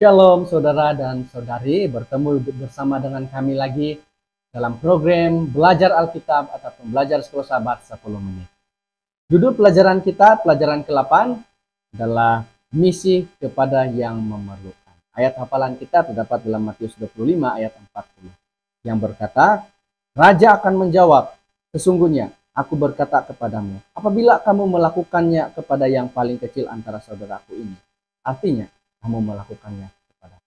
Shalom saudara dan saudari, bertemu bersama dengan kami lagi dalam program Belajar Alkitab ataupun Belajar Sekolah Sahabat 10 menit. Judul pelajaran kita, pelajaran ke-8 adalah misi kepada yang memerlukan. Ayat hafalan kita terdapat dalam Matius 25 ayat 40 yang berkata, Raja akan menjawab, sesungguhnya aku berkata kepadamu, apabila kamu melakukannya kepada yang paling kecil antara saudaraku ini, artinya kamu melakukannya kepada.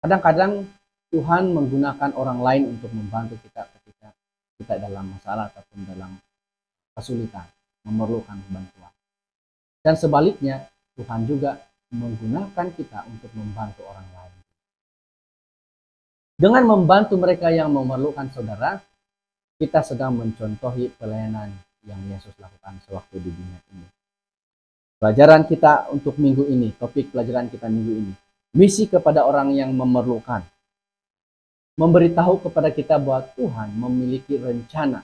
Kadang-kadang Tuhan menggunakan orang lain untuk membantu kita ketika kita dalam masalah ataupun dalam kesulitan, memerlukan bantuan. Dan sebaliknya, Tuhan juga menggunakan kita untuk membantu orang lain. Dengan membantu mereka yang memerlukan saudara, kita sedang mencontohi pelayanan yang Yesus lakukan sewaktu di dunia ini. Pelajaran kita untuk minggu ini, topik pelajaran kita minggu ini, misi kepada orang yang memerlukan. Memberitahu kepada kita bahwa Tuhan memiliki rencana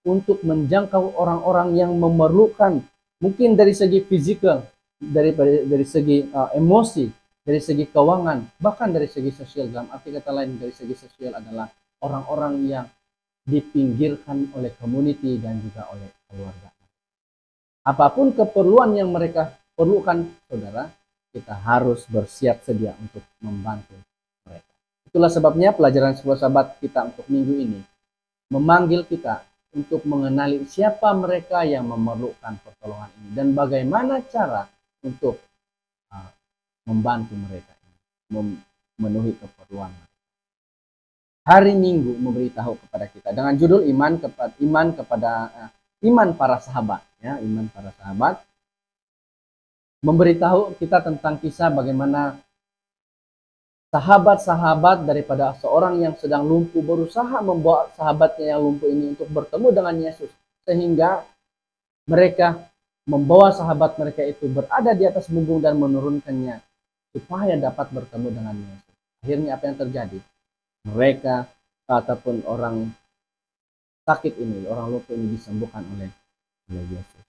untuk menjangkau orang-orang yang memerlukan, mungkin dari segi fisikal, dari segi emosi, dari segi keuangan, bahkan dari segi sosial. Dalam arti kata lain, dari segi sosial adalah orang-orang yang dipinggirkan oleh community dan juga oleh keluarga. Apapun keperluan yang mereka perlukan, saudara, kita harus bersiap sedia untuk membantu mereka. Itulah sebabnya pelajaran sekolah sahabat kita untuk minggu ini memanggil kita untuk mengenali siapa mereka yang memerlukan pertolongan ini dan bagaimana cara untuk membantu mereka memenuhi keperluan mereka. Hari Minggu memberitahu kepada kita dengan judul iman para sahabat, ya, iman para sahabat. Memberitahu kita tentang kisah bagaimana sahabat-sahabat daripada seorang yang sedang lumpuh berusaha membawa sahabatnya yang lumpuh ini untuk bertemu dengan Yesus, sehingga mereka membawa sahabat mereka itu berada di atas bumbung dan menurunkannya supaya dapat bertemu dengan Yesus. Akhirnya apa yang terjadi? Mereka ataupun orang sakit ini, orang lumpuh ini disembuhkan oleh Yesus.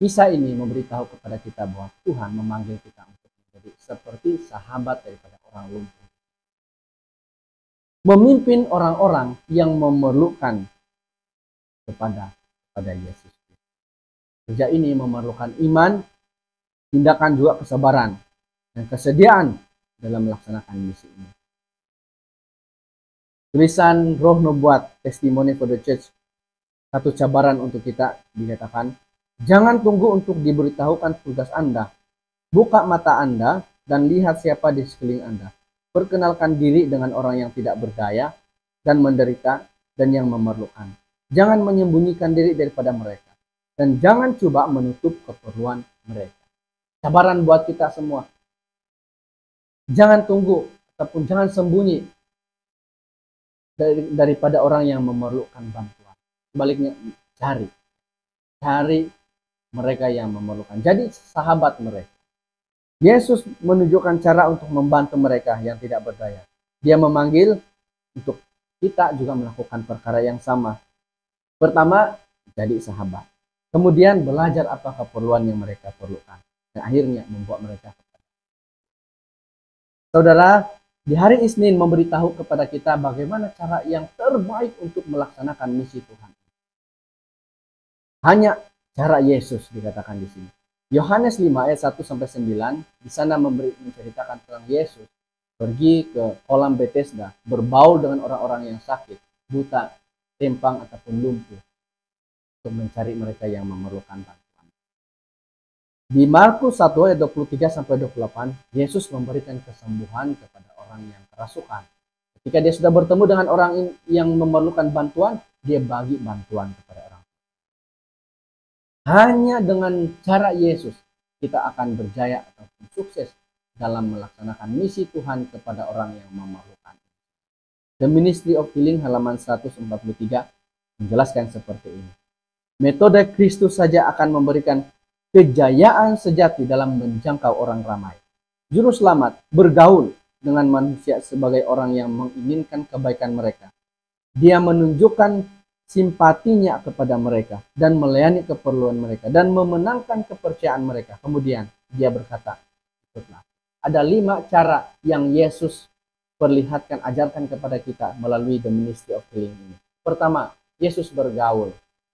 Kisah ini memberitahu kepada kita bahwa Tuhan memanggil kita untuk menjadi seperti sahabat daripada orang lumpuh. Memimpin orang-orang yang memerlukan kepada Yesus. Kerja ini memerlukan iman, tindakan juga kesabaran, dan kesediaan dalam melaksanakan misi ini. Tulisan Roh Nubuat, Testimony for the Church, satu cabaran untuk kita dikatakan, jangan tunggu untuk diberitahukan tugas Anda. Buka mata Anda dan lihat siapa di sekeliling Anda. Perkenalkan diri dengan orang yang tidak berdaya dan menderita dan yang memerlukan. Jangan menyembunyikan diri daripada mereka. Dan jangan coba menutup keperluan mereka. Cabaran buat kita semua. Jangan tunggu ataupun jangan sembunyi daripada orang yang memerlukan bantuan. Sebaliknya, cari mereka yang memerlukan. Jadi sahabat mereka. Yesus menunjukkan cara untuk membantu mereka yang tidak berdaya. Dia memanggil untuk kita juga melakukan perkara yang sama. Pertama, jadi sahabat. Kemudian belajar apa keperluan yang mereka perlukan. Dan akhirnya membuat mereka kepada. Saudara, di hari Isnin memberitahu kepada kita bagaimana cara yang terbaik untuk melaksanakan misi Tuhan. Hanya cara Yesus dikatakan di sini. Yohanes 5 ayat 1-9 di sana menceritakan tentang Yesus pergi ke kolam Bethesda, berbaul dengan orang-orang yang sakit, buta, tempang ataupun lumpuh untuk mencari mereka yang memerlukan bantuan. Di Markus 1 ayat 23-28, Yesus memberikan kesembuhan kepada orang yang kerasukan. Ketika dia sudah bertemu dengan orang yang memerlukan bantuan, dia bagi bantuan kepada orang. Hanya dengan cara Yesus kita akan berjaya atau sukses dalam melaksanakan misi Tuhan kepada orang yang memerlukan. The Ministry of Healing halaman 143 menjelaskan seperti ini. Metode Kristus saja akan memberikan kejayaan sejati dalam menjangkau orang ramai. Juru selamat bergaul dengan manusia sebagai orang yang menginginkan kebaikan mereka. Dia menunjukkan simpatinya kepada mereka dan melayani keperluan mereka dan memenangkan kepercayaan mereka. Kemudian dia berkata, ikutlah. ada 5 cara yang Yesus perlihatkan, ajarkan kepada kita melalui the ministry of healing ini. Pertama, Yesus bergaul.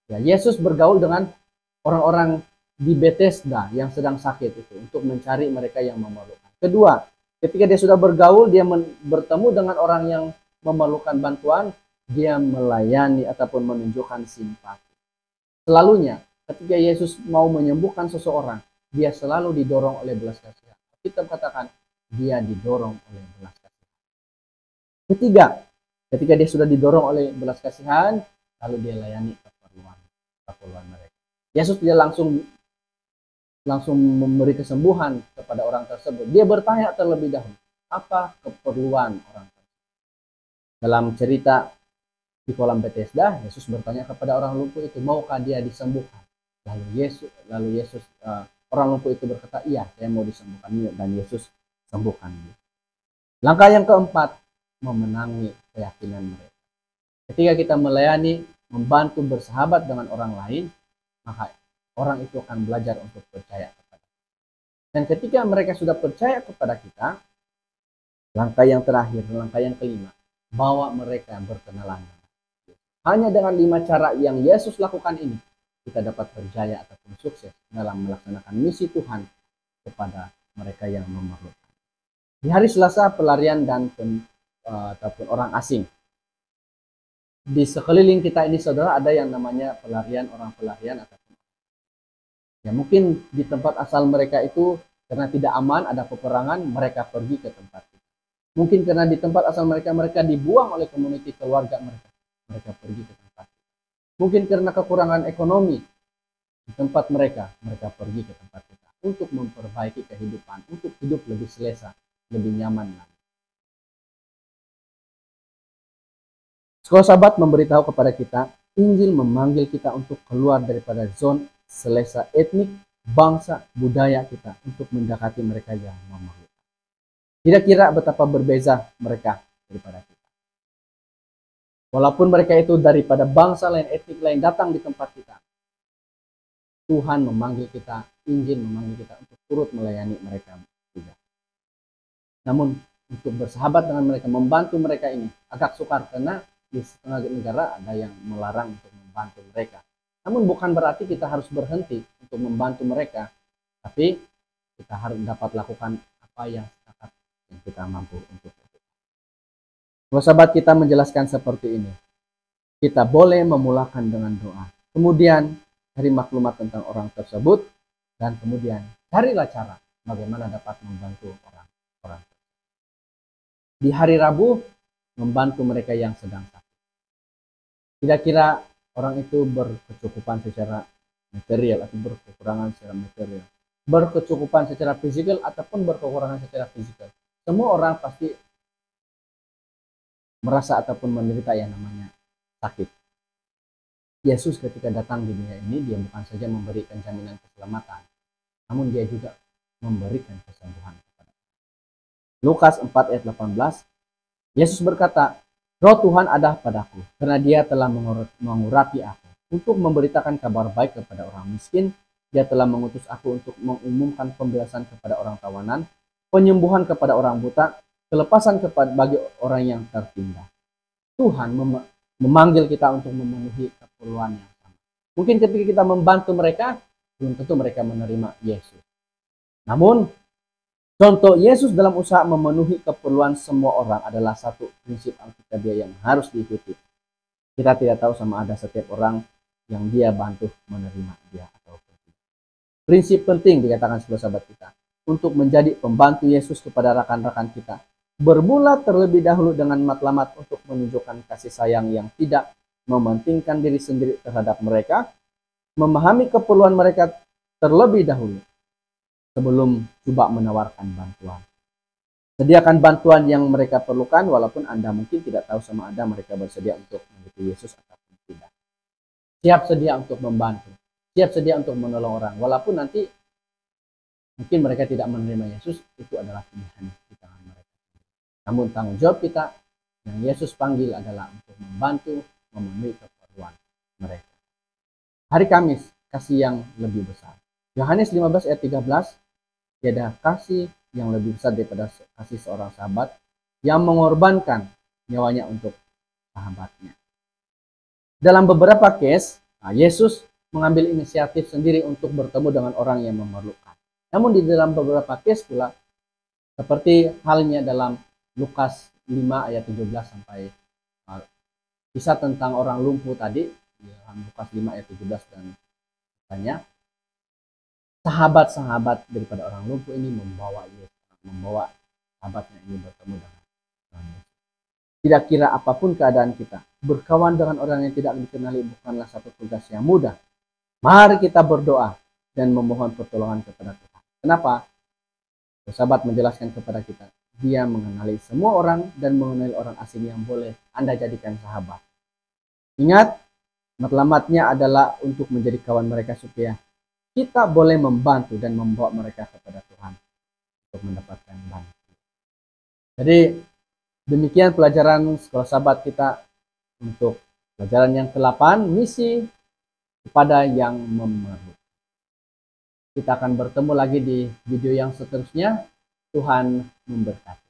Ya, Yesus bergaul dengan orang-orang di Bethesda yang sedang sakit itu untuk mencari mereka yang memerlukan. Kedua, ketika dia sudah bergaul, dia bertemu dengan orang yang memerlukan bantuan, dia melayani ataupun menunjukkan simpati. Selalunya, ketika Yesus mau menyembuhkan seseorang, dia selalu didorong oleh belas kasihan. Kita katakan, dia didorong oleh belas kasihan. Ketiga, ketika dia sudah didorong oleh belas kasihan, lalu dia layani keperluan mereka. Yesus tidak langsung memberi kesembuhan kepada orang tersebut. Dia bertanya terlebih dahulu, apa keperluan orang tersebut. Dalam cerita di kolam Bethesda, Yesus bertanya kepada orang lumpuh itu, maukah dia disembuhkan? Lalu Yesus orang lumpuh itu berkata, iya, saya mau disembuhkan. Dan Yesus sembuhkan dia. Langkah yang keempat, memenangi keyakinan mereka. Ketika kita melayani, membantu bersahabat dengan orang lain, maka orang itu akan belajar untuk percaya kepada kita. Dan ketika mereka sudah percaya kepada kita, langkah yang terakhir, langkah yang kelima, bawa mereka berkenalan. Hanya dengan 5 cara yang Yesus lakukan ini, kita dapat berjaya ataupun sukses dalam melaksanakan misi Tuhan kepada mereka yang memerlukan. Di hari Selasa, pelarian dan ataupun orang asing. Di sekeliling kita ini, saudara, ada yang namanya orang pelarian ataupun ya, mungkin di tempat asal mereka itu karena tidak aman, ada peperangan, mereka pergi ke tempat itu. Mungkin karena di tempat asal mereka dibuang oleh komuniti keluarga mereka pergi ke tempat itu. Mungkin karena kekurangan ekonomi di tempat mereka pergi ke tempat kita untuk memperbaiki kehidupan, untuk hidup lebih selesa, lebih nyaman lagi. Sekolah Sahabat memberitahu kepada kita, Injil memanggil kita untuk keluar daripada zona selesa etnik, bangsa, budaya kita untuk mendekati mereka yang memerlukan. Kira-kira betapa berbeza mereka daripada kita. Walaupun mereka itu daripada bangsa lain, etnik lain datang di tempat kita, Tuhan memanggil kita, Injil memanggil kita untuk turut melayani mereka juga. Namun untuk bersahabat dengan mereka, membantu mereka ini agak sukar karena di setengah negara ada yang melarang untuk membantu mereka. Namun bukan berarti kita harus berhenti untuk membantu mereka, tapi kita harus dapat lakukan apa yang kita mampu untuk itu. Sahabat, kita menjelaskan seperti ini. Kita boleh memulakan dengan doa. Kemudian cari maklumat tentang orang tersebut, dan kemudian carilah cara bagaimana dapat membantu orang. Di hari Rabu, membantu mereka yang sedang sakit. Kira-kira orang itu berkecukupan secara material atau berkekurangan secara material, berkecukupan secara fisikal ataupun berkekurangan secara fisikal. Semua orang pasti merasa ataupun menderita yang namanya sakit. Yesus ketika datang di dunia ini, dia bukan saja memberikan jaminan keselamatan, namun dia juga memberikan kesembuhan kepada kita. Lukas 4 ayat 18, Yesus berkata, Roh Tuhan ada padaku, karena dia telah mengurapi aku untuk memberitakan kabar baik kepada orang miskin. Dia telah mengutus aku untuk mengumumkan pembebasan kepada orang tawanan, penyembuhan kepada orang buta, kelepasan bagi orang yang tertindas. Tuhan memanggil kita untuk memenuhi keperluan yang sama. Mungkin ketika kita membantu mereka, belum tentu mereka menerima Yesus. Namun, contoh Yesus dalam usaha memenuhi keperluan semua orang adalah satu prinsip Alkitabiah yang harus diikuti. Kita tidak tahu sama ada setiap orang yang dia bantu menerima dia atau tidak. Prinsip penting dikatakan sebuah sahabat kita untuk menjadi pembantu Yesus kepada rekan-rekan kita. Bermula terlebih dahulu dengan matlamat untuk menunjukkan kasih sayang yang tidak mementingkan diri sendiri terhadap mereka, memahami keperluan mereka terlebih dahulu sebelum coba menawarkan bantuan. Sediakan bantuan yang mereka perlukan, walaupun Anda mungkin tidak tahu sama Anda mereka bersedia untuk mengikuti Yesus ataupun tidak. Siap sedia untuk membantu, siap sedia untuk menolong orang, walaupun nanti mungkin mereka tidak menerima Yesus, itu adalah pilihan di tangan mereka. Namun tanggung jawab kita yang Yesus panggil adalah untuk membantu memenuhi keperluan mereka. Hari Kamis, kasih yang lebih besar. Yohanes 15 ayat 13, tiada kasih yang lebih besar daripada kasih seorang sahabat yang mengorbankan nyawanya untuk sahabatnya. Dalam beberapa case, Yesus mengambil inisiatif sendiri untuk bertemu dengan orang yang memerlukan. Namun di dalam beberapa case pula, seperti halnya dalam Lukas 5 ayat 17 sampai kisah tentang orang lumpuh tadi, dalam Lukas 5 ayat 17 dan katanya, sahabat-sahabat daripada orang lumpuh ini membawa sahabatnya ini bertemu dengan Yesus. Tidak kira apapun keadaan kita, berkawan dengan orang yang tidak dikenali bukanlah satu tugas yang mudah. Mari kita berdoa dan memohon pertolongan kepada Tuhan. Kenapa? Sahabat menjelaskan kepada kita, dia mengenali semua orang dan mengenali orang asing yang boleh Anda jadikan sahabat. Ingat, matlamatnya adalah untuk menjadi kawan mereka supaya kita boleh membantu dan membawa mereka kepada Tuhan untuk mendapatkan bantuan. Jadi demikian pelajaran sekolah sahabat kita untuk pelajaran yang ke-8, misi kepada yang memerlukan. Kita akan bertemu lagi di video yang seterusnya. Tuhan memberkati.